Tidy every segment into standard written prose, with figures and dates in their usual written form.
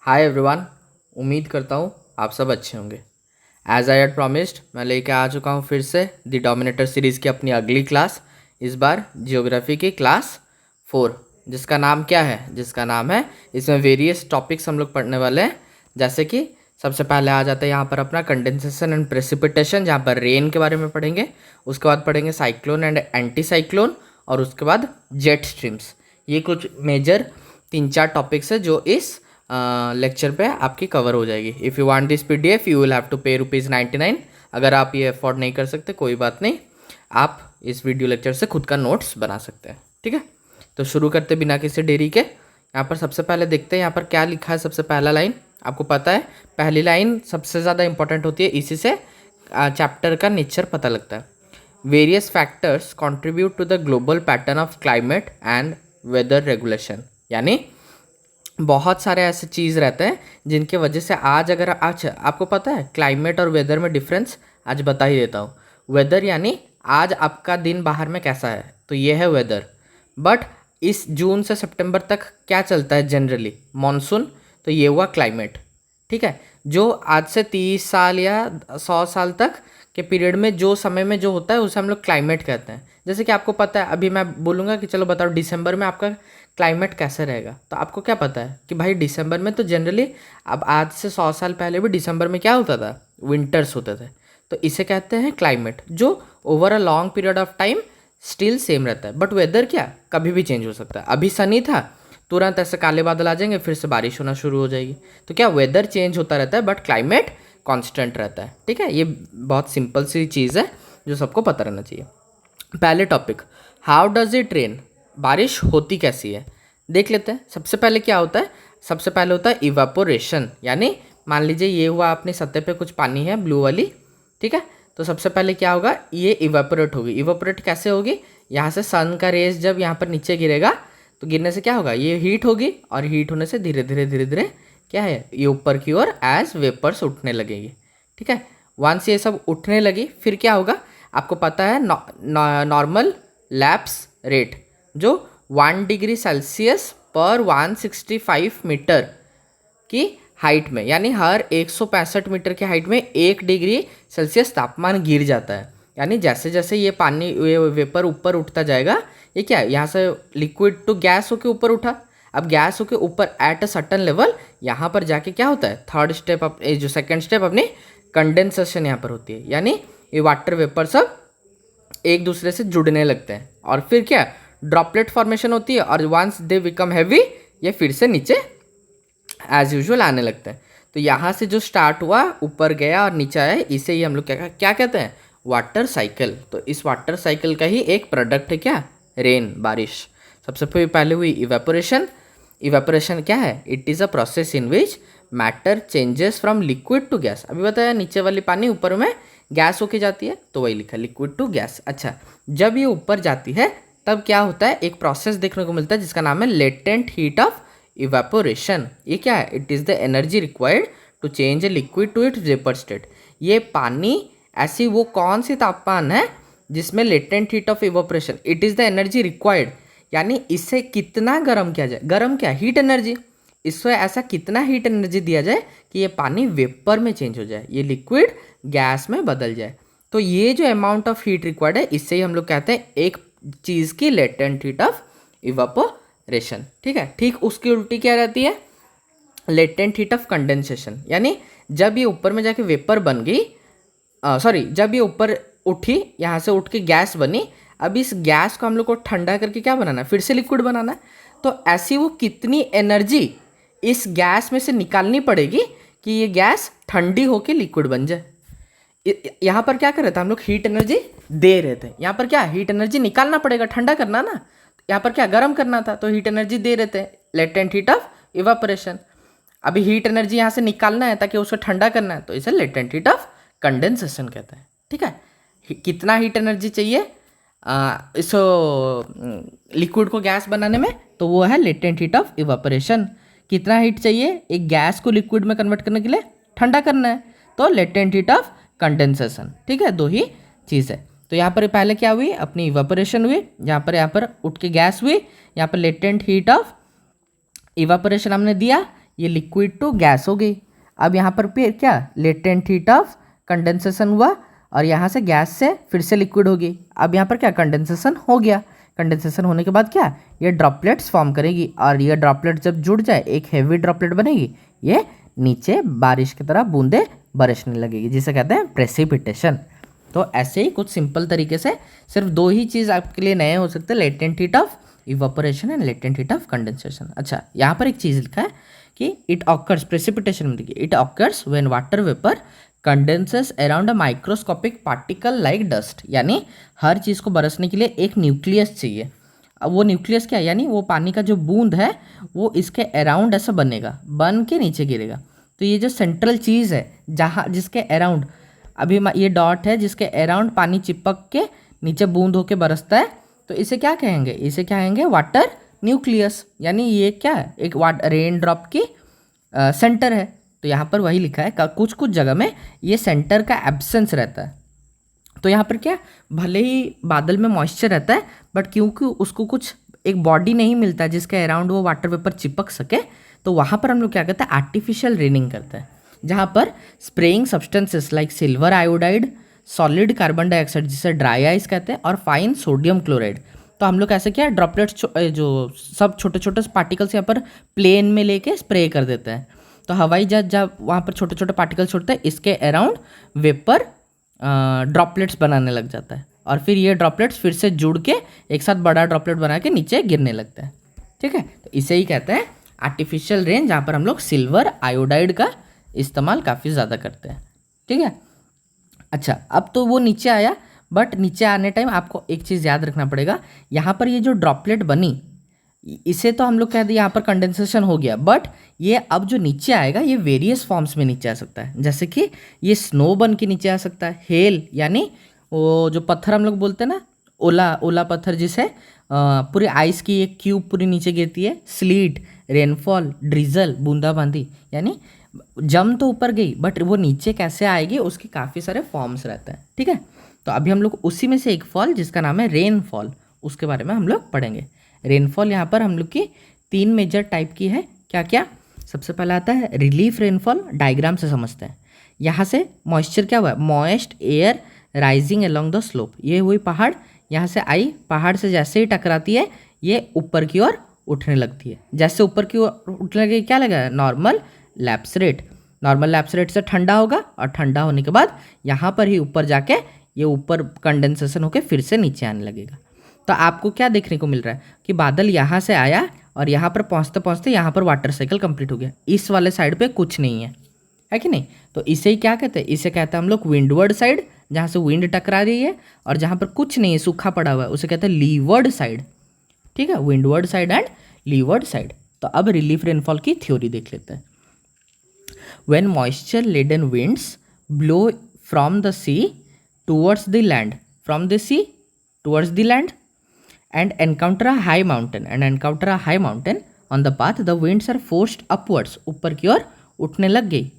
Hi everyone. उम्मीद करता हूँ आप सब अच्छे होंगे। एज आई हैड प्रॉमिस्ड, मैं लेके आ चुका हूँ फिर से द डोमिनेटर सीरीज़ की अपनी अगली क्लास। इस बार जियोग्राफी की क्लास 4, जिसका नाम क्या है? जिसका नाम है, इसमें वेरियस टॉपिक्स हम लोग पढ़ने वाले हैं। जैसे कि सबसे पहले आ जाता है यहाँ पर अपना कंडेंसेशन एंड प्रेसिपिटेशन, जहाँ पर रेन के बारे में पढ़ेंगे। उसके बाद पढ़ेंगे साइक्लोन एंड एंटी साइक्लोन, और उसके बाद जेट स्ट्रीम्स। ये कुछ मेजर 3-4 टॉपिक्स है जो इस लेक्चर पे आपकी कवर हो जाएगी। If you want this PDF you will have to pay ₹99। अगर आप ये अफोर्ड नहीं कर सकते कोई बात नहीं, आप इस वीडियो लेक्चर से खुद का नोट्स बना सकते हैं। ठीक है, तो शुरू करते बिना किसी देरी के। यहाँ पर सबसे पहले देखते हैं यहाँ पर क्या लिखा है। सबसे पहला लाइन आपको पता है, पहली लाइन सबसे ज़्यादा इंपॉर्टेंट होती है, इसी से चैप्टर का नेचर पता लगता है। Various factors contribute to the global pattern of climate and weather regulation, यानी बहुत सारे ऐसे चीज़ रहते हैं जिनके वजह से आज आपको पता है क्लाइमेट और वेदर में डिफरेंस आज बता ही देता हूँ। वेदर यानी आज आपका दिन बाहर में कैसा है, तो ये है वेदर। बट इस जून से सितंबर तक क्या चलता है जनरली? मॉनसून। तो ये हुआ क्लाइमेट। ठीक है, जो आज से 30 साल या 100 साल तक के पीरियड में जो समय में जो होता है उसे हम लोग क्लाइमेट कहते हैं। जैसे कि आपको पता है, अभी मैं बोलूँगा कि चलो बताओ दिसंबर में आपका क्लाइमेट कैसे रहेगा, तो आपको क्या पता है कि भाई दिसंबर में तो जनरली, अब आज से 100 साल पहले भी दिसंबर में क्या होता था? विंटर्स होते थे। तो इसे कहते हैं क्लाइमेट, जो over a long period of time still same रहता है। बट वेदर क्या, कभी भी चेंज हो सकता है। अभी सनी था, तुरंत ऐसे काले बादल आ जाएंगे, फिर से बारिश होना शुरू हो जाएगी। तो क्या, वेदर चेंज होता रहता है बट क्लाइमेट कांस्टेंट रहता है। ठीक है, ये बहुत सिंपल सी चीज़ है जो सबको पता रहना चाहिए। पहले topic, how does it rain? बारिश होती कैसी है देख लेते हैं। सबसे पहले क्या होता है? सबसे पहले होता है इवापोरेशन, यानी मान लीजिए ये हुआ अपनी सतह पे कुछ पानी है ब्लू वाली, ठीक है, तो सबसे पहले क्या होगा, ये इवापोरेट होगी। इवापोरेट कैसे होगी? यहाँ से सन का रेस जब यहाँ पर नीचे गिरेगा तो गिरने से क्या होगा, ये हीट होगी, और हीट होने से धीरे धीरे धीरे धीरे क्या है, ये ऊपर की ओर एज वेपर्स उठने लगेगी। ठीक है, वंस ये सब उठने लगी फिर क्या होगा, आपको पता है नॉर्मल लैप्स रेट जो 1 डिग्री सेल्सियस पर 165 मीटर की हाइट में, यानी हर 165 मीटर की हाइट में 1 डिग्री सेल्सियस तापमान गिर जाता है। यानी जैसे जैसे ये पानी, ये वेपर ऊपर उठता जाएगा, ये क्या है, यहाँ से लिक्विड टू गैस होके ऊपर उठा। अब गैस होके ऊपर एट अ सर्टन लेवल, यहाँ पर जाके क्या होता है, थर्ड स्टेप जो सेकंड स्टेप अपनी कंडेंसेशन यहाँ पर होती है, यानी ये वाटर वेपर सब एक दूसरे से जुड़ने लगते हैं, और फिर क्या, ड्रॉपलेट फॉर्मेशन होती है, और वंस दे बिकम हैवी ये फिर से नीचे एज यूजुअल आने लगते हैं। तो यहाँ से जो स्टार्ट हुआ ऊपर गया और नीचे आया, इसे ही हम लोग क्या कहते हैं, वाटर साइकिल। तो इस वाटर साइकिल का ही एक प्रोडक्ट है क्या, रेन, बारिश। सबसे पहले हुई इवेपोरेशन। इवेपोरेशन क्या है? It is a process in which matter changes from liquid to gas. अभी बताया नीचे वाली पानी ऊपर में गैस होके जाती है, तो वही लिखा लिक्विड टू गैस। अच्छा, जब ये ऊपर जाती है तब क्या होता है, एक प्रोसेस देखने को मिलता है जिसका नाम है लेटेंट हीट ऑफ इवेपोरेशन। ये क्या है? It is the energy required to change a liquid to its vapour state. ये पानी ऐसी वो कौन सी तापमान है जिसमें latent heat of evaporation, it is the energy required, यानी इससे कितना गर्म किया जाए, गर्म क्या, हीट एनर्जी, इससे ऐसा कितना हीट एनर्जी दिया जाए कि ये पानी वेपर में चेंज हो जाए, ये लिक्विड गैस में बदल जाए। तो ये जो अमाउंट ऑफ हीट रिक्वायर्ड है, इससे ही हम लोग कहते हैं एक चीज़ की लेटेंट हीट ऑफ इवेपोरेशन। ठीक है, ठीक उसकी उल्टी क्या रहती है, लेटेंट हीट ऑफ कंडेंसेशन, यानी जब ये ऊपर में जाके वेपर बन गई, जब ये ऊपर उठी, यहाँ से उठ के गैस बनी, अब इस गैस को हम लोग को ठंडा करके क्या बनाना है, फिर से लिक्विड बनाना है। तो ऐसी वो कितनी एनर्जी इस गैस में से निकालनी पड़ेगी कि ये गैस ठंडी होके लिक्विड बन जाए। यहाँ पर क्या कर रहे थे हम लोग, हीट एनर्जी दे रहे थे। यहाँ पर क्या, हीट एनर्जी निकालना पड़ेगा, ठंडा करना ना। यहाँ पर क्या, गर्म करना था, तो हीट एनर्जी दे रहे थे, लेटेंट हीट ऑफ इवापोरेशन। अभी हीट एनर्जी यहाँ से निकालना है ताकि उसको ठंडा करना है, तो इसे लेटेंट हीट ऑफ कंडेंसेशन कहते हैं। ठीक है, कितना हीट एनर्जी चाहिए इस लिक्विड को गैस बनाने में, तो वो है लेटेंट हीट ऑफ इवापोरेशन। कितना हीट चाहिए एक गैस को लिक्विड में कन्वर्ट करने के लिए, ठंडा करना है, तो लेटेंट हीट ऑफ कंडेंसेशन। ठीक है, दो ही चीज़ है। तो यहाँ पर पहले क्या हुई, अपनी इवापोरेशन हुई, यहाँ पर उठ के गैस हुई, यहाँ पर लेटेंट हीट ऑफ इवापोरेशन हमने दिया, ये लिक्विड टू गैस हो गई। अब यहाँ पर फिर क्या, लेटेंट हीट ऑफ कंडेंसेशन हुआ और यहाँ से गैस से फिर से लिक्विड हो गई। अब यहाँ पर क्या, कंडेंसेशन हो गया। कंडेंसेशन होने के बाद क्या, ये ड्रॉपलेट्स फॉर्म करेगी और ये ड्रॉपलेट जब जुड़ जाए एक हेवी ड्रॉपलेट बनेगी, ये नीचे बारिश की तरह बूंदे बरसने लगेगी, जिसे कहते हैं प्रेसिपिटेशन। तो ऐसे ही कुछ सिंपल तरीके से सिर्फ दो ही चीज़ आपके लिए नए हो सकते हैं, latent heat of evaporation and latent heat of condensation. अच्छा, यहाँ पर एक चीज़ लिखा है कि इट ऑकर्स, प्रेसिपिटेशन में देखिए, it occurs when water vapour condenses around a microscopic particle like dust, यानी हर चीज़ को बरसने के लिए एक न्यूक्लियस चाहिए। अब वो न्यूक्लियस क्या है, यानी वो पानी का जो बूंद है वो इसके अराउंड ऐसा बनेगा, बन के नीचे गिरेगा। तो ये जो सेंट्रल चीज़ है जहाँ जिसके अराउंड, अभी ये डॉट है जिसके अराउंड पानी चिपक के नीचे बूंद होके बरसता है, तो इसे क्या कहेंगे, इसे क्या कहेंगे, वाटर न्यूक्लियस। यानी ये क्या है, एक रेन ड्रॉप की सेंटर है। तो यहाँ पर वही लिखा है, कुछ कुछ जगह में ये सेंटर का एब्सेंस रहता है। तो यहाँ पर क्या, भले ही बादल में मॉइस्चर रहता है बट क्योंकि उसको कुछ एक बॉडी नहीं मिलता जिसके अराउंड वो वाटर वेपर चिपक सके, तो वहाँ पर हम लोग क्या करते हैं, आर्टिफिशियल रेनिंग करते हैं, जहाँ पर spraying substances like silver iodide, solid carbon dioxide जिसे ड्राई आइस कहते हैं, और फाइन सोडियम क्लोराइड। तो हम लोग ऐसे क्या, ड्रॉपलेट्स जो सब छोटे छोटे पार्टिकल्स यहाँ पर प्लेन में लेके स्प्रे कर देते हैं। तो हवाई जहाज जब वहाँ पर छोटे छोटे पार्टिकल्स छोड़ते हैं, इसके अराउंड वेपर ड्रॉपलेट्स बनाने लग जाता है और फिर ये ड्रॉपलेट्स फिर से जुड़ के एक साथ बड़ा ड्रॉपलेट बना के नीचे गिरने लगता है। ठीक है, तो इसे ही कहते हैं आर्टिफिशियल रेन, जहाँ पर हम लोग सिल्वर आयोडाइड का इस्तेमाल काफ़ी ज़्यादा करते हैं। ठीक है, अच्छा, अब तो वो नीचे आया, बट नीचे आने टाइम आपको एक चीज़ याद रखना पड़ेगा, यहाँ पर ये जो ड्रॉपलेट बनी, इसे तो हम लोग कहते हैं यहाँ पर कंडेंसेशन हो गया, बट ये अब जो नीचे आएगा ये वेरियस फॉर्म्स में नीचे आ सकता है। जैसे कि ये स्नो बन के नीचे आ सकता है, हेल यानी वो जो पत्थर हम लोग बोलते हैं ना, ओला ओला पत्थर, जिसे पूरी आइस की एक क्यूब पूरी नीचे गिरती है, स्लीट, रेनफॉल, ड्रिजल, बूंदाबांदी, यानी जम तो ऊपर गई बट वो नीचे कैसे आएगी उसके काफ़ी सारे फॉर्म्स रहते हैं। ठीक है, तो अभी हम लोग उसी में से एक फॉल जिसका नाम है रेनफॉल, उसके बारे में हम लोग पढ़ेंगे। रेनफॉल यहाँ पर हम लोग की 3 मेजर टाइप की है। क्या क्या, सबसे पहला आता है रिलीफ रेनफॉल, डायग्राम से समझते हैं। यहाँ से मॉइस्चर क्या हुआ, moist air rising along the slope, ये हुई पहाड़, यहाँ से आई, पहाड़ से जैसे ही टकराती है ये ऊपर की ओर उठने लगती है। जैसे ऊपर की ओर उठने लगे क्या लगा, normal lapse rate. Normal lapse rate से ठंडा होगा और ठंडा होने के बाद यहाँ पर ही ऊपर जाके ये ऊपर कंडेंसेशन होकर फिर से नीचे आने लगेगा। तो आपको क्या देखने को मिल रहा है कि बादल यहाँ से आया और यहाँ पर पहुँचते पहुँचते यहाँ पर वाटर साइकिल कंप्लीट हो गया, इस वाले साइड पे कुछ नहीं है कि नहीं। तो इसे ही क्या कहते हैं, इसे कहते हैं हम लोग विंडवर्ड साइड, जहाँ से विंड टकरा रही है, और जहाँ पर कुछ नहीं है, सूखा पड़ा हुआ है, उसे कहते हैं लीवर्ड साइड। ठीक है, windward side and levered side. तो अब रिलीफ रेनफॉल की थ्योरी देख लेते हैं। When moisture laden winds blow from the sea towards the land, from the sea towards the land, and encounter a high mountain on the path, the winds are forced upwards, ऊपर की ओर उठने लग गई,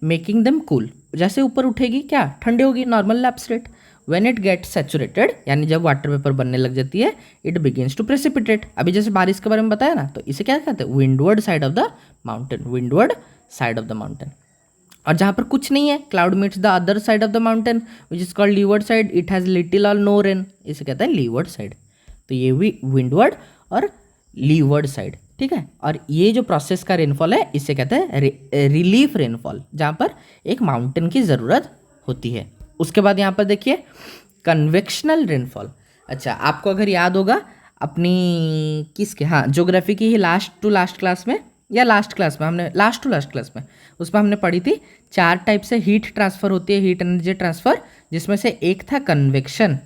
making them cool। जैसे ऊपर उठेगी क्या, ठंडी होगी, normal lapse rate. When it gets saturated, यानी जब वाटर वेपर बनने लग जाती है, it begins to precipitate। अभी जैसे बारिश के बारे में बताया ना, तो इसे क्या कहते हैं, windward side of the mountain, windward side of the mountain. और जहाँ पर कुछ नहीं है, cloud meets the other side of the mountain which is called levered side, it has little और नो रेन, इसे कहते हैं लीवर्ड साइड। तो ये हुई विंडवर्ड और लीवर्ड साइड। ठीक है, और ये जो प्रोसेस का रेनफॉल है इसे कहते हैं रिलीफ रेनफॉल, जहाँ पर एक माउंटेन की ज़रूरत होती है। उसके बाद यहाँ पर देखिए कन्वेक्शनल रेनफॉल। अच्छा, आपको अगर याद होगा अपनी किसके, हाँ, ज्योग्राफी की ही लास्ट टू लास्ट क्लास में या लास्ट क्लास में हमने, लास्ट टू लास्ट क्लास में, उसमें हमने पढ़ी थी 4 टाइप से हीट ट्रांसफ़र होती है, हीट एनर्जी ट्रांसफ़र, जिसमें से एक था कन्वेक्शन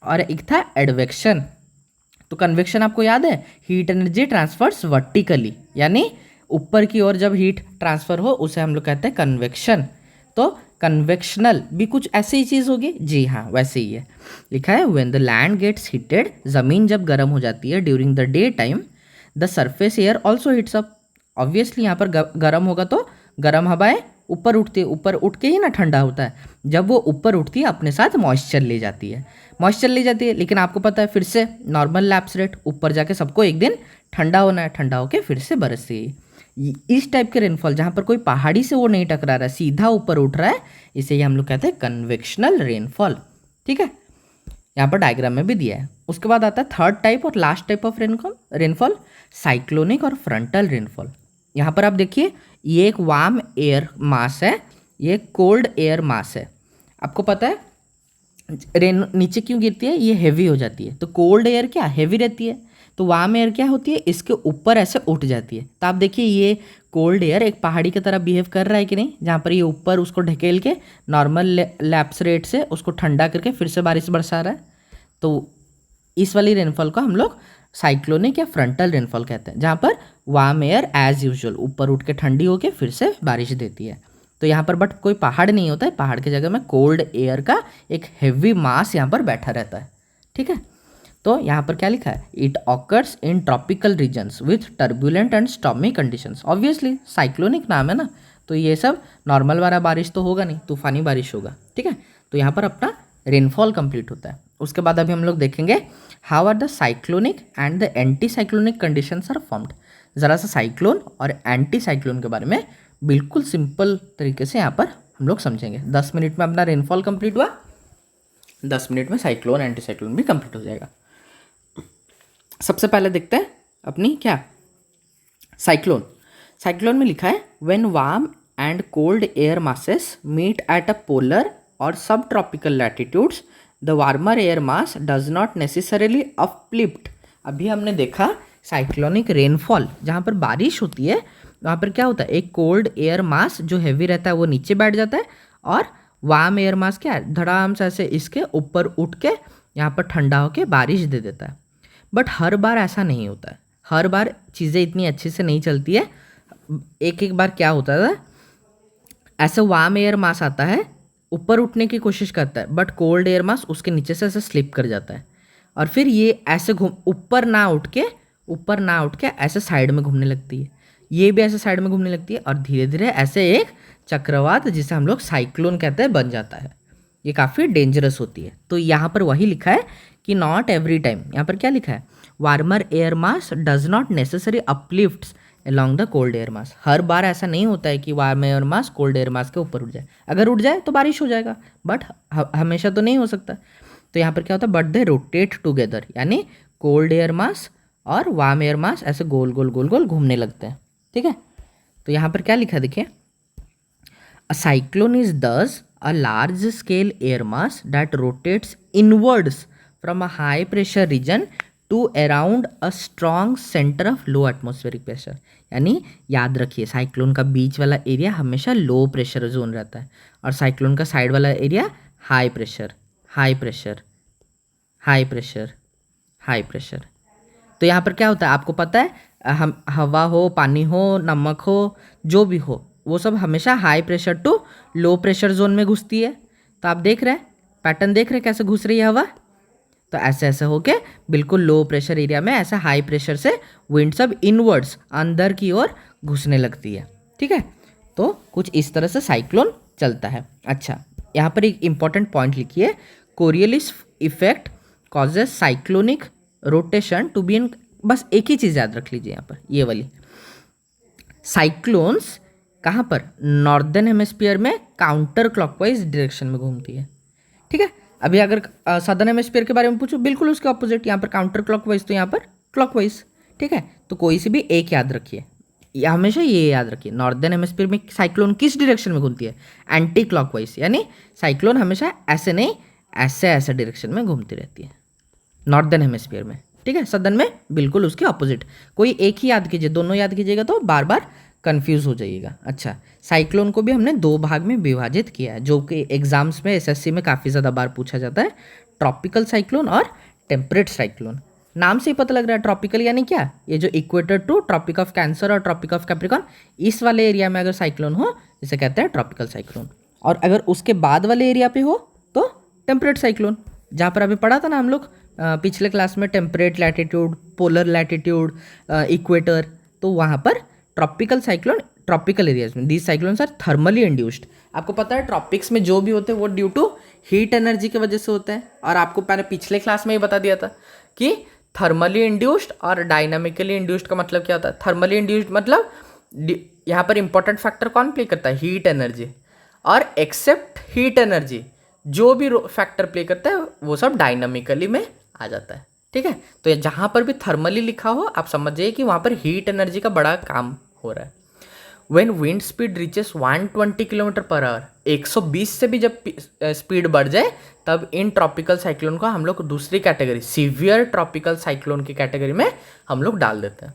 और एक था एडवेक्शन। तो कन्वेक्शन आपको याद है, हीट एनर्जी ट्रांसफर्स वर्टिकली, यानी ऊपर की ओर जब हीट ट्रांसफ़र हो उसे हम लोग कहते हैं कन्वेक्शन। तो कन्वेक्शनल भी कुछ ऐसी ही चीज़ होगी, जी हाँ, वैसे ही है। लिखा है when the land gets heated, ज़मीन जब गर्म हो जाती है, during the day time the surface air also heats up. Obviously यहाँ पर गर्म होगा तो गर्म हवाएं ऊपर उठती है, ऊपर उठ के ही ना ठंडा होता है। जब वो ऊपर उठती है अपने साथ मॉइस्चर ले जाती है, लेकिन आपको पता है फिर से नॉर्मल लैप्स रेट, ऊपर जाके सबको एक दिन ठंडा होना है, ठंडा होके फिर से बरसेगी। इस टाइप के रेनफॉल जहाँ पर कोई पहाड़ी से वो नहीं टकरा रहा है, सीधा ऊपर उठ रहा है, इसे ही हम लोग कहते हैं कन्वेक्शनल रेनफॉल। ठीक है, यहाँ पर डायग्राम में भी दिया है। उसके बाद आता है थर्ड टाइप और last type of rainfall, cyclonic और फ्रंटल रेनफॉल। यहाँ पर आप देखिए, ये एक वार्म एयर मास है, ये कोल्ड एयर मास है। आपको पता है रेन नीचे क्यों गिरती है, ये हेवी हो जाती है। तो कोल्ड एयर क्या हेवी रहती है, तो वार्म एयर क्या होती है, इसके ऊपर ऐसे उठ जाती है। तो आप देखिए ये कोल्ड एयर एक पहाड़ी की तरह बिहेव कर रहा है कि नहीं, जहाँ पर ये ऊपर उसको ढकेल के नॉर्मल लैप्स रेट से उसको ठंडा करके फिर से बारिश बरसा रहा है। तो इस वाली रेनफॉल को हम लोग साइक्लोनिक या फ्रंटल रेनफॉल कहते हैं, जहाँ पर वार्म एयर एज यूजुअल ऊपर उठ के ठंडी होके फिर से बारिश देती है। तो यहाँ पर बट कोई पहाड़ नहीं होता है, पहाड़ की जगह में कोल्ड एयर का एक हेवी मास यहाँ पर बैठा रहता है। ठीक है, तो यहाँ पर क्या लिखा है, it occurs in tropical regions with turbulent and stormy conditions. Obviously cyclonic नाम है ना, तो ये सब नॉर्मल वाला बारिश तो होगा नहीं, तूफानी बारिश होगा। ठीक है, तो यहाँ पर अपना रेनफॉल कंप्लीट होता है। उसके बाद अभी हम लोग देखेंगे how are the cyclonic and the anti cyclonic conditions are formed. ज़रा सा साइक्लोन और एंटी साइक्लोन के बारे में बिल्कुल सिंपल तरीके से यहाँ पर हम लोग समझेंगे। 10 मिनट में अपना रेनफॉल कंप्लीट हुआ, 10 मिनट में साइक्लोन एंटी साइक्लोन भी कंप्लीट हो जाएगा। सबसे पहले देखते हैं अपनी क्या साइक्लोन। साइक्लोन में लिखा है when warm and cold air masses meet at a polar और subtropical latitudes the warmer air mass does not necessarily uplift. अभी हमने देखा साइक्लोनिक रेनफॉल जहाँ पर बारिश होती है, वहाँ पर क्या होता है, एक कोल्ड एयर मास जो हैवी रहता है वो नीचे बैठ जाता है, और वार्म एयर मास क्या है, धड़ाम से ऐसे इसके ऊपर उठ के यहाँ पर ठंडा होके बारिश दे देता है। बट हर बार ऐसा नहीं होता है, हर बार चीज़ें इतनी अच्छे से नहीं चलती है। एक एक बार क्या होता है, ऐसे वार्म एयर मास आता है, ऊपर उठने की कोशिश करता है, बट कोल्ड एयर मास उसके नीचे से ऐसे स्लिप कर जाता है, और फिर ये ऐसे ऊपर ना उठ के ऐसे साइड में घूमने लगती है, ये भी ऐसे साइड में घूमने लगती है, और धीरे धीरे ऐसे एक चक्रवात जिसे हम लोग साइक्लोन कहते हैं बन जाता है। ये काफ़ी डेंजरस होती है। तो यहाँ पर वही लिखा है कि नॉट एवरी टाइम, यहाँ पर क्या लिखा है, warmer air mass does not necessary uplifts along the cold air mass. हर बार ऐसा नहीं होता है कि warm air mass cold air mass के ऊपर उठ जाए। अगर उठ जाए तो बारिश हो जाएगा, बट हमेशा तो नहीं हो सकता। तो यहाँ पर क्या होता है, बट दे रोटेट टुगेदर, यानी कोल्ड एयर मास और वार्म एयर मास ऐसे गोल गोल गोल गोल घूमने लगते हैं। ठीक है, तो यहाँ पर क्या लिखा है देखिए, अ cyclone is thus a large scale air mass that rotates inwards from a high pressure region to around a strong centre of low atmospheric pressure. यानी याद रखिए, साइक्लोन का बीच वाला एरिया हमेशा लो प्रेशर जोन रहता है, और साइक्लोन का साइड वाला area high pressure high pressure high pressure high pressure. तो यहाँ पर क्या होता है आपको पता है, हम हवा हो, पानी हो, नमक हो, जो भी हो, वो सब हमेशा high pressure to low pressure zone में घुसती है। तो आप देख रहे हैं पैटर्न, देख रहे हैं कैसे घुस रही है हवा। तो ऐसे ऐसे होके बिल्कुल लो प्रेशर एरिया में ऐसा हाई प्रेशर से विंड सब इनवर्ड्स अंदर की ओर घुसने लगती है। ठीक है, तो कुछ इस तरह से साइक्लोन चलता है। अच्छा, यहाँ पर एक इंपॉर्टेंट पॉइंट लिखिए, coriolis effect causes cyclonic rotation to be in. बस एक ही चीज़ याद रख लीजिए यहाँ पर, ये वाली, साइक्लोन्स कहाँ पर, नॉर्दर्न हेमिस्फीयर में काउंटर क्लॉकवाइज डायरेक्शन में घूमती है। ठीक है, अभी अगर सदर्न हेमिस्फीयर के बारे में पूछो, बिल्कुल उसके ऑपोजिट, यहाँ पर काउंटर क्लॉकवाइज, तो यहाँ पर क्लॉकवाइज। ठीक है, तो कोई से भी एक याद रखिए, या हमेशा ये याद रखिए, नॉर्दर्न हेमिस्फीयर में साइक्लोन किस डायरेक्शन में घूमती है, एंटी क्लॉकवाइज, यानी साइक्लोन हमेशा ऐसे नहीं ऐसे ऐसे डायरेक्शन में घूमती रहती है नॉर्दर्न हेमिस्फीयर में। ठीक है, सदर्न में बिल्कुल उसके ऑपोजिट। कोई एक ही याद कीजिए, दोनों याद कीजिएगा तो बार बार कंफ्यूज हो जाइएगा। अच्छा, साइक्लोन को भी हमने दो भाग में विभाजित किया है, जो कि एग्जाम्स में एसएससी में काफ़ी ज़्यादा बार पूछा जाता है, ट्रॉपिकल साइक्लोन और टेम्परेट साइक्लोन। नाम से ही पता लग रहा है ट्रॉपिकल यानी क्या, ये जो equator to Tropic of Cancer और ट्रॉपिक ऑफ कैप्रिकॉर्न, इस वाले एरिया में अगर साइक्लोन हो इसे कहते हैं ट्रॉपिकल साइक्लोन, और अगर उसके बाद वाले एरिया पे हो तो टेम्परेट साइक्लोन। जहाँ पर अभी पढ़ा था ना हम लोग पिछले क्लास में, temperate latitude, polar latitude, equator, तो वहाँ पर ट्रॉपिकल साइक्लोन, ट्रॉपिकल एरियाज में these cyclones are thermally induced. आपको पता है ट्रॉपिक्स में जो भी होते हैं वो ड्यू टू हीट एनर्जी की वजह से होता है, और आपको मैंने पिछले क्लास में ही बता दिया था कि थर्मली इंड्यूस्ड और डायनामिकली इंड्यूस्ड का मतलब क्या होता है। थर्मली इंड्यूस्ड मतलब यहाँ पर इंपॉर्टेंट फैक्टर कौन प्ले करता है, हीट एनर्जी, और एक्सेप्ट हीट एनर्जी जो भी फैक्टर प्ले करता है वो सब डायनामिकली में आ जाता है। ठीक है, तो ये जहाँ पर भी थर्मली लिखा हो आप समझ जाइए कि वहाँ पर हीट एनर्जी का बड़ा काम हो रहा है। When wind speed reaches 120 kilometre per hour, 120 से भी जब स्पीड बढ़ जाए तब इन ट्रॉपिकल साइक्लोन को हम लोग दूसरी कैटेगरी सीवियर ट्रॉपिकल साइक्लोन की कैटेगरी में हम लोग डाल देते हैं।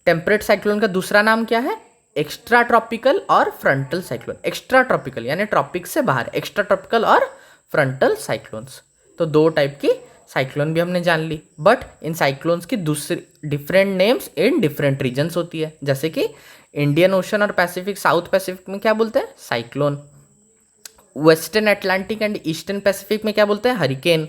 टेम्परेट साइक्लोन का दूसरा नाम क्या है, एक्स्ट्रा ट्रॉपिकल और फ्रंटल साइक्लोन। एक्स्ट्रा ट्रॉपिकल यानी ट्रॉपिक से बाहर, एक्स्ट्रा ट्रॉपिकल और फ्रंटल साइक्लोन्स। तो दो टाइप की साइक्लोन भी हमने जान ली, बट इन साइक्लोन्स की दूसरी different names in different regions होती है। जैसे कि इंडियन ओशन और पैसिफिक, साउथ पैसिफिक में क्या बोलते हैं, cyclone. Western Atlantic and eastern Pacific में क्या बोलते हैं, हरिकेन।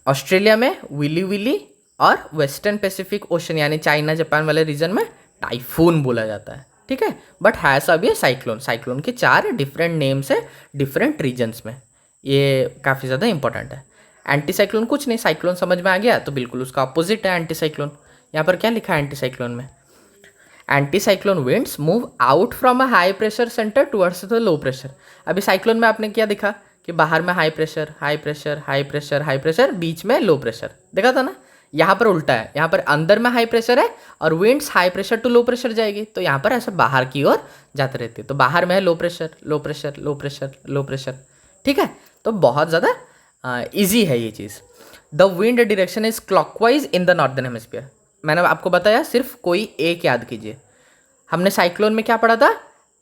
ऑस्ट्रेलिया में विली विली, और वेस्टर्न पैसिफिक ओशन यानी चाइना जापान वाले रीजन में टाइफून बोला जाता है। ठीक है, बट है सब ये साइक्लोन। साइक्लोन के 4 डिफरेंट नेम्स है डिफरेंट रीजन्स में, ये काफ़ी ज़्यादा इंपॉर्टेंट है। एंटी साइक्लोन कुछ नहीं, साइक्लोन समझ में आ गया तो बिल्कुल उसका अपोजिट है एंटी साइक्लोन। यहाँ पर क्या लिखा है एंटी साइक्लोन में, anti cyclone winds move out from a high pressure centre towards the low pressure. अभी साइक्लोन में आपने क्या दिखा कि बाहर में high pressure high pressure high pressure high pressure, बीच में लो प्रेशर, देखा था ना। यहाँ पर उल्टा है, यहाँ पर अंदर में हाई प्रेशर है और winds high pressure to low pressure जाएगी, तो यहाँ पर ऐसे बाहर की ओर जाते रहते हैं। तो बाहर में है low pressure low pressure low pressure low pressure. ठीक है, तो बहुत ज़्यादा ईजी है ये चीज़। The wind direction is clockwise in the northern hemisphere. मैंने आपको बताया सिर्फ कोई एक याद कीजिए। हमने साइक्लोन में क्या पढ़ा था,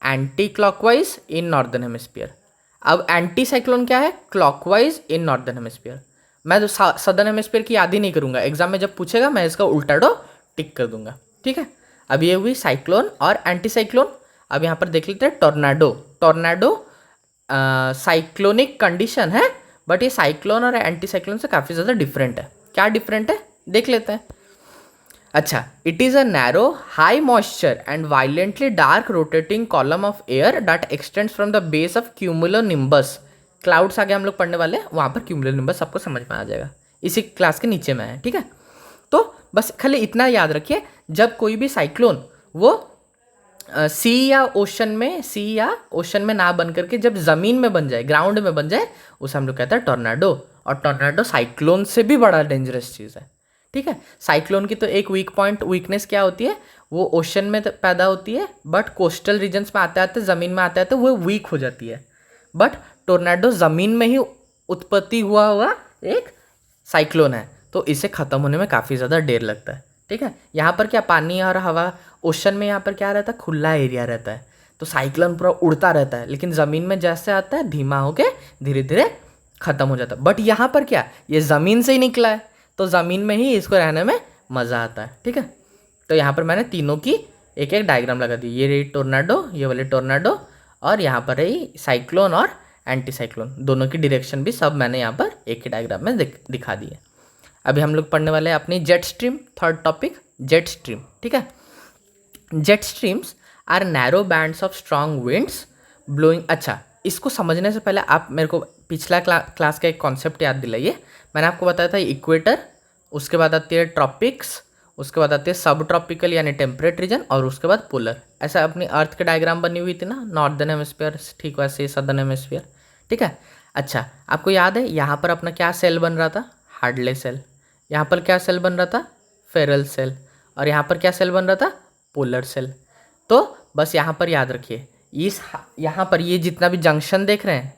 anti clockwise in northern hemisphere. अब एंटी साइक्लोन क्या है, क्लॉकवाइज इन नॉर्दर्न हेमिस्फीयर। मैं तो सदर्न हेमिस्फीयर की याद ही नहीं करूंगा, एग्जाम में जब पूछेगा मैं इसका उल्टा डो टिक कर दूंगा। ठीक है, अब ये हुई साइक्लोन और एंटी साइक्लोन। अब यहाँ पर देख लेते हैं टोर्नाडो। टोर्नाडो साइक्लोनिक कंडीशन है, बट ये साइक्लोन और एंटी साइक्लोन से काफ़ी ज़्यादा डिफरेंट है। क्या डिफरेंट है देख लेते हैं। अच्छा, it is a narrow high moisture and violently dark rotating column of air that extends from the base of cumulonimbus. Clouds आगे हम लोग पढ़ने वाले हैं, वहाँ पर क्यूमुलोनिम्बस आपको समझ में आ जाएगा, इसी क्लास के नीचे में है। ठीक है, तो बस खाली इतना याद रखिए, जब कोई भी साइक्लोन वो सी या ओशन में ना बन करके जब ज़मीन में बन जाए, ग्राउंड में बन जाए, उसे हम लोग कहते हैं टोर्नाडो। और टोर्नाडो साइक्लोन से भी बड़ा डेंजरस चीज़ है। ठीक है, साइक्लोन की तो एक वीकनेस क्या होती है, वो ओशन में पैदा होती है, बट कोस्टल रीजन्स में आते आते ज़मीन में आते आते वो वीक हो जाती है। बट टोर्नाडो ज़मीन में ही उत्पत्ति हुआ एक साइक्लोन है, तो इसे ख़त्म होने में काफ़ी ज़्यादा देर लगता है। ठीक है, यहाँ पर क्या पानी और हवा, ओशन में यहाँ पर क्या रहता है, खुला एरिया रहता है, तो साइक्लोन पूरा उड़ता रहता है। लेकिन ज़मीन में जैसे आता है धीमा होके धीरे धीरे ख़त्म हो जाता है। बट यहाँ पर क्या, ये ज़मीन से ही निकला है, तो ज़मीन में ही इसको रहने में मज़ा आता है। ठीक है, तो यहाँ पर मैंने तीनों की एक एक डायग्राम लगा दी। ये रही टोर्नाडो, ये वाले टोर्नाडो, और यहाँ पर रही साइक्लोन और एंटी साइक्लोन, दोनों की डायरेक्शन भी सब मैंने यहाँ पर एक ही डायग्राम में दिखा दी है। अभी हम लोग पढ़ने वाले हैं अपनी jet stream, third topic jet stream. ठीक है, jet streams are narrow bands of strong winds blowing. अच्छा, इसको समझने से पहले आप मेरे को पिछला क्लास का एक कॉन्सेप्ट याद दिलाइए। मैंने आपको बताया था इक्वेटर, उसके बाद आती है ट्रॉपिक्स, उसके बाद आती है सब ट्रॉपिकल यानी टेम्परेट रीजन, और उसके बाद पोलर। ऐसा अपनी अर्थ के डायग्राम बनी हुई थी ना, नॉर्दर्न हेमिस्फीयर, ठीक वैसे सदर्न हेमिस्फीयर। ठीक है, अच्छा आपको याद है यहाँ पर अपना क्या सेल बन रहा था, हार्डले सेल। यहाँ पर क्या सेल बन रहा था, फेरल सेल। और यहाँ पर क्या सेल बन रहा था, पोलर सेल। तो बस यहाँ पर याद रखिए, यहाँ पर ये जितना भी जंक्शन देख रहे हैं,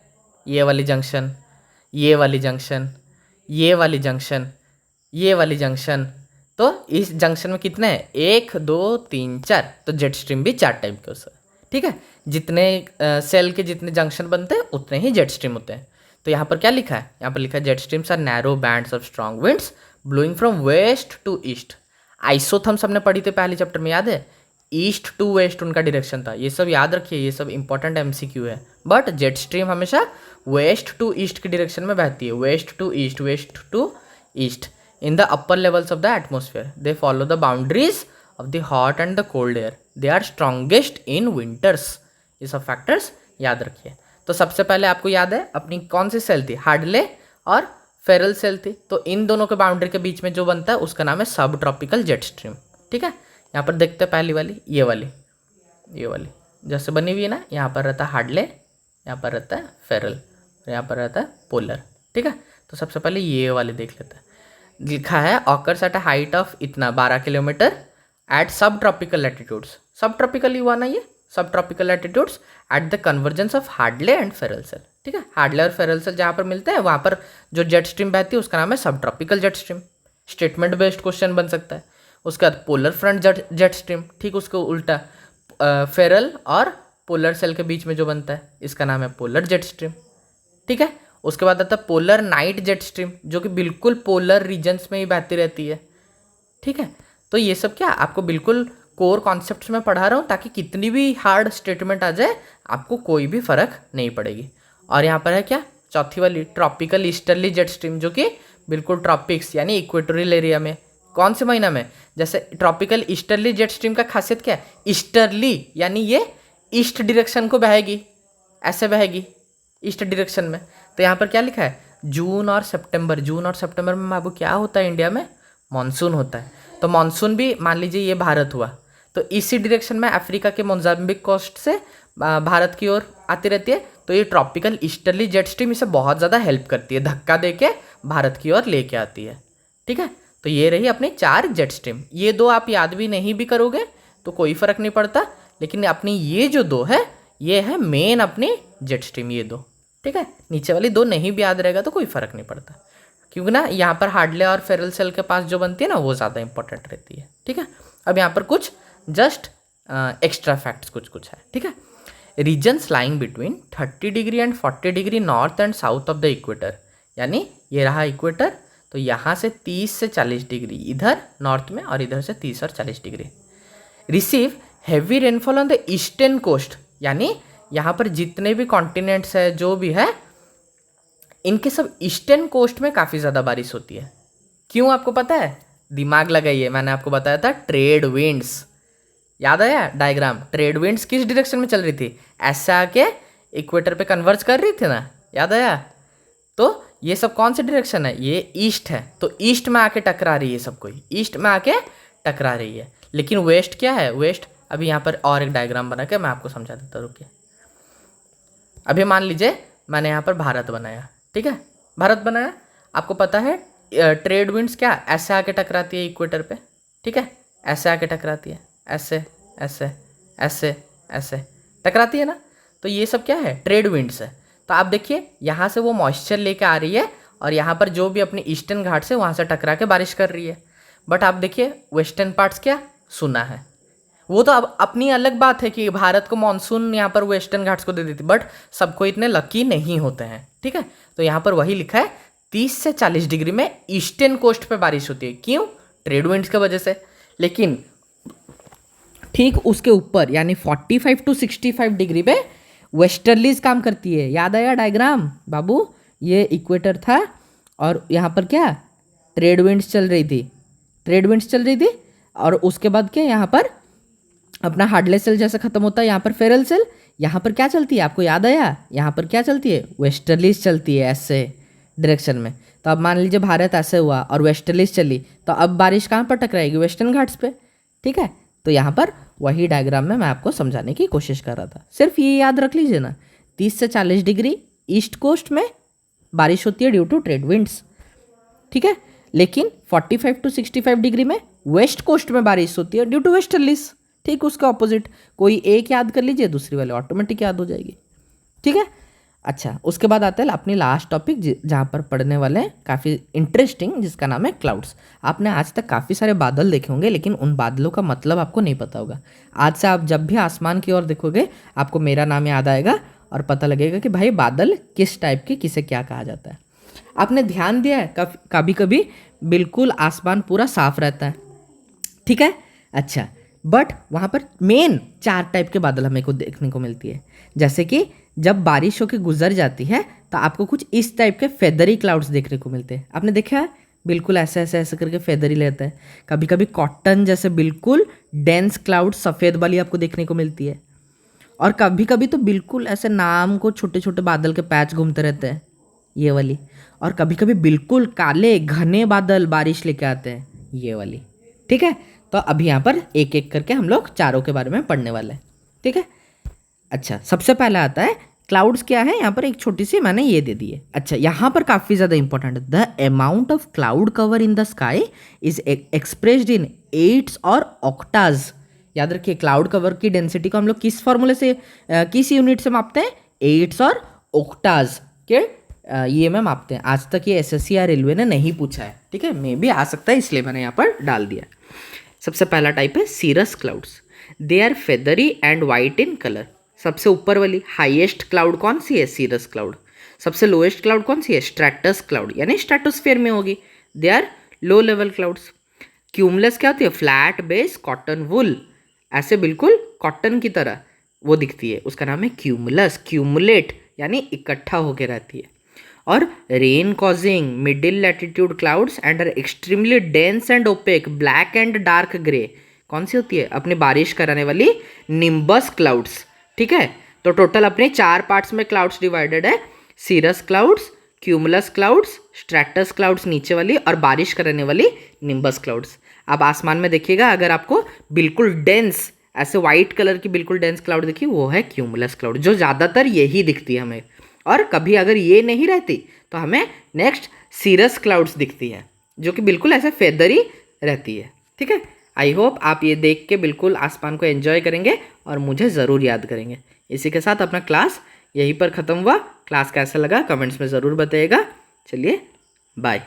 ये वाली जंक्शन, ये वाली जंक्शन, ये वाली जंक्शन, ये वाली जंक्शन, तो इस जंक्शन में कितने हैं, 1 2 3 4। तो जेट स्ट्रीम भी 4 टाइप के होते हैं। ठीक है, जितने सेल के जितने जंक्शन बनते हैं उतने ही जेट स्ट्रीम होते हैं। तो यहाँ पर क्या लिखा है, यहाँ पर लिखा है jet streams are narrow bands of strong winds blowing from west to east. Isotherms हमने पढ़ी थी पहले चैप्टर में, याद है, ईस्ट टू वेस्ट उनका डायरेक्शन था। ये सब याद रखिए, ये सब इंपॉर्टेंट एमसीक्यू है। बट जेट स्ट्रीम हमेशा वेस्ट टू ईस्ट की डायरेक्शन में बहती है, west to east, west to east. In the upper levels of the atmosphere they follow the boundaries of the hot and the cold air, they are strongest in winters. ये सब factors याद रखिए। तो सबसे पहले आपको याद है अपनी कौन सी सेल थी, हार्डले और फेरल सेल थी। तो इन दोनों के बाउंड्री के बीच में जो बनता है उसका नाम है सब ट्रॉपिकल जेट स्ट्रीम। ठीक है, यहाँ पर देखते हैं पहली वाली, ये वाली जैसे बनी हुई है ना, यहाँ पर रहता है हार्डले, यहाँ पर रहता है फेरल, और यहाँ पर रहता है पोलर। ठीक है, तो सबसे पहले ये वाले देख लेते हैं। लिखा है occurs at a height of इतना 12 kilometre at subtropical latitudes. Subtropical हुआ ना ये, subtropical latitudes at the convergence of Hadley and Ferrel cell. ठीक है, हार्डले और फेरल सेल जहाँ पर मिलते हैं वहाँ पर जो जेट स्ट्रीम बहती है उसका नाम है सब tropical jet stream. Statement based question बन सकता है। उसके बाद पोलर फ्रंट जेट स्ट्रीम, ठीक उसको उल्टा फेरल और पोलर सेल के बीच में जो बनता है इसका नाम है पोलर जेट स्ट्रीम। ठीक है, उसके बाद आता है पोलर नाइट जेट स्ट्रीम, जो कि बिल्कुल पोलर रीजन्स में ही बहती रहती है। ठीक है, तो ये सब क्या आपको बिल्कुल कोर कॉन्सेप्ट्स में पढ़ा रहा हूँ, ताकि कितनी भी हार्ड स्टेटमेंट आ जाए आपको कोई भी फर्क नहीं पड़ेगी। और यहाँ पर है क्या, चौथी वाली ट्रॉपिकल ईस्टर्ली जेट स्ट्रीम, जो कि बिल्कुल ट्रॉपिक्स यानी इक्वेटोरियल एरिया में, कौन से महीना में, जैसे ट्रॉपिकल ईस्टर्ली जेट स्ट्रीम का खासियत क्या है, ईस्टर्ली यानी ये ईस्ट डायरेक्शन को बहेगी, ऐसे बहेगी ईस्ट डायरेक्शन में। तो यहाँ पर क्या लिखा है, जून और सितंबर में बाबू क्या होता है इंडिया में, मानसून होता है। तो मानसून भी मान लीजिए ये भारत हुआ, तो इसी डायरेक्शन में अफ्रीका के मोजाम्बिक कोस्ट से भारत की ओर आती रहती है। तो ये ट्रॉपिकल ईस्टर्ली जेट स्ट्रीम इसे बहुत ज़्यादा हेल्प करती है, धक्का दे के भारत की ओर लेके आती है। ठीक है, तो ये रही अपनी 4 जेट स्ट्रीम। ये 2 आप याद भी नहीं भी करोगे तो कोई फ़र्क नहीं पड़ता, लेकिन अपनी ये जो 2 है ये है मेन अपनी जेट स्ट्रीम, ये 2। ठीक है, नीचे वाली 2 नहीं भी याद रहेगा तो कोई फ़र्क नहीं पड़ता, क्योंकि ना यहाँ पर हार्डले और फेरल सेल के पास जो बनती है ना वो ज़्यादा इंपॉर्टेंट रहती है। ठीक है, अब यहाँ पर कुछ जस्ट एक्स्ट्रा फैक्ट्स कुछ है। ठीक है, regions lying between 30 degree and 40 degree north and south of the equator, यानी ये रहा इक्वेटर, तो यहाँ से 30 से 40 डिग्री इधर नॉर्थ में और इधर से 30 और 40 degree receive heavy rainfall on the eastern coast, यानी यहाँ पर जितने भी कॉन्टिनेंट्स है जो भी है इनके सब ईस्टर्न कोस्ट में काफ़ी ज़्यादा बारिश होती है। क्यों आपको पता है, दिमाग लगाइए, मैंने आपको बताया था ट्रेड विंड्स, याद आया डायग्राम, ट्रेड विंड्स किस डायरेक्शन में चल रही थी, ऐसे आके इक्वेटर पे कन्वर्ज कर रही थी ना, याद आया। तो ये सब कौन सी डायरेक्शन है, ये ईस्ट है, तो ईस्ट में आके टकरा रही है, सब कोई ईस्ट में आके टकरा रही है। लेकिन वेस्ट क्या है, वेस्ट अभी यहाँ पर और एक डायग्राम बना के मैं आपको समझा देता हूँ, रुकिए। अभी मान लीजिए मैंने यहाँ पर भारत बनाया, ठीक है, भारत बनाया, आपको पता है ट्रेड विंड्स क्या ऐसे आके टकराती है इक्वेटर पे। ठीक है, ऐसे आके टकराती है, ऐसे ऐसे ऐसे ऐसे टकराती है ना, तो ये सब क्या है, ट्रेड विंड्स है। तो आप देखिए यहाँ से वो मॉइस्चर लेके आ रही है और यहाँ पर जो भी अपनी ईस्टर्न घाट से वहाँ से टकरा के बारिश कर रही है। बट आप देखिए वेस्टर्न पार्ट्स क्या सुना है, वो तो अब अपनी अलग बात है कि भारत को मानसून यहाँ पर वेस्टर्न घाट्स को दे देती, बट सबको इतने लकी नहीं होते हैं। ठीक है, तो यहाँ पर वही लिखा है 30 से 40 डिग्री में ईस्टर्न कोस्ट पे बारिश होती है, क्यों, ट्रेड विंड्स की वजह से। लेकिन ठीक उसके ऊपर यानी 45 to 65 डिग्री पे वेस्टर्लीज काम करती है। याद आया डायग्राम बाबू, ये इक्वेटर था और यहाँ पर क्या ट्रेड विंड्स चल रही थी, और उसके बाद क्या यहाँ पर अपना हार्डले सेल जैसे खत्म होता है, यहाँ पर फेरल सेल, यहाँ पर क्या चलती है आपको याद आया, यहाँ पर क्या चलती है, वेस्टर्लीज चलती है ऐसे डायरेक्शन में। तो अब मान लीजिए भारत ऐसे हुआ और वेस्टर्लीज चली, तो अब बारिश कहाँ पर टकराएगी, वेस्टर्न घाट्स पे। ठीक है, तो यहाँ पर वही डायग्राम में मैं आपको समझाने की कोशिश कर रहा था। सिर्फ ये याद रख लीजिए ना, 30 से 40 डिग्री ईस्ट कोस्ट में बारिश होती है ड्यू टू ट्रेड विंड्स। ठीक है, लेकिन 45 to 65 डिग्री में वेस्ट कोस्ट में बारिश होती है ड्यू टू वेस्टर्लीज। ठीक उसका ऑपोजिट, कोई एक याद कर लीजिए, दूसरी वाले ऑटोमेटिक याद हो जाएगी। ठीक है, अच्छा उसके बाद आता है अपनी लास्ट टॉपिक जहाँ पर पढ़ने वाले हैं काफ़ी इंटरेस्टिंग, जिसका नाम है क्लाउड्स। आपने आज तक काफ़ी सारे बादल देखे होंगे, लेकिन उन बादलों का मतलब आपको नहीं पता होगा। आज से आप जब भी आसमान की ओर देखोगे आपको मेरा नाम याद आएगा और पता लगेगा कि भाई बादल किस टाइप के, किसे क्या कहा जाता है। आपने ध्यान दिया है कभी कभी बिल्कुल आसमान पूरा साफ रहता है, ठीक है, अच्छा, बट वहाँ पर मेन 4 टाइप के बादल हमें को देखने को मिलती है। जैसे कि जब बारिश होकर गुजर जाती है तो आपको कुछ इस टाइप के फेदरी क्लाउड्स देखने को मिलते हैं। आपने देखा है बिल्कुल ऐसे ऐसे ऐसे करके फेदरी लेता है। कभी कभी कॉटन जैसे बिल्कुल डेंस क्लाउड सफ़ेद वाली आपको देखने को मिलती है, और कभी कभी तो बिल्कुल ऐसे नाम को छोटे छोटे बादल के पैच घूमते रहते हैं, ये वाली। और कभी कभी बिल्कुल काले घने बादल बारिश लेके आते हैं, ये वाली। ठीक है, तो अभी यहाँ पर एक एक करके हम लोग चारों के बारे में पढ़ने वाले हैं, ठीक है। अच्छा, सबसे पहला आता है क्लाउड्स क्या है, यहाँ पर एक छोटी सी मैंने ये दे दी है। अच्छा, यहाँ पर काफ़ी ज़्यादा इंपॉर्टेंट है, the amount of cloud cover in the sky is expressed in eighths और ऑक्टाज। याद रखिए, क्लाउड कवर की डेंसिटी को हम लोग किस फॉर्मूले से किस यूनिट से मापते हैं, एट्स और ऑक्टाज के ये में मापते हैं। आज तक ये एसएससी या रेलवे ने नहीं पूछा है, ठीक है, मे भी आ सकता है, इसलिए मैंने यहाँ पर डाल दिया। सबसे पहला टाइप है cirrus clouds, they are feathery and white in colour. सबसे ऊपर वाली हाईएस्ट क्लाउड कौन सी है, सीरस क्लाउड। सबसे लोएस्ट क्लाउड कौन सी है, स्ट्रैटस क्लाउड, यानी स्ट्रेटोस्फीयर में होगी, they are low level clouds. Cumulus क्या होती है, फ्लैट बेस कॉटन वुल, ऐसे बिल्कुल कॉटन की तरह वो दिखती है, उसका नाम है क्यूमुलस, क्यूमुलेट यानी इकट्ठा होकर रहती है। और rain causing middle latitude clouds and are extremely dense and opaque black and dark grey, कौन सी होती है, अपनी बारिश कराने वाली निम्बस क्लाउड्स, ठीक है। तो टोटल अपने 4 पार्ट्स में क्लाउड्स डिवाइडेड है, cirrus clouds, cumulus clouds, stratus clouds नीचे वाली, और बारिश कराने वाली निम्बस क्लाउड्स। अब आसमान में देखिएगा, अगर आपको बिल्कुल डेंस ऐसे वाइट कलर की बिल्कुल डेंस क्लाउड दिखी, वो है क्यूमुलस क्लाउड, जो ज़्यादातर यही दिखती है हमें। और कभी अगर ये नहीं रहती तो हमें नेक्स्ट सीरस क्लाउड्स दिखती है, जो कि बिल्कुल ऐसे फेदरी रहती है, ठीक है। आई होप आप ये देख के बिल्कुल आसमान को एंजॉय करेंगे और मुझे ज़रूर याद करेंगे। इसी के साथ अपना क्लास यहीं पर ख़त्म हुआ। क्लास कैसा लगा कमेंट्स में ज़रूर बताइएगा। चलिए बाय।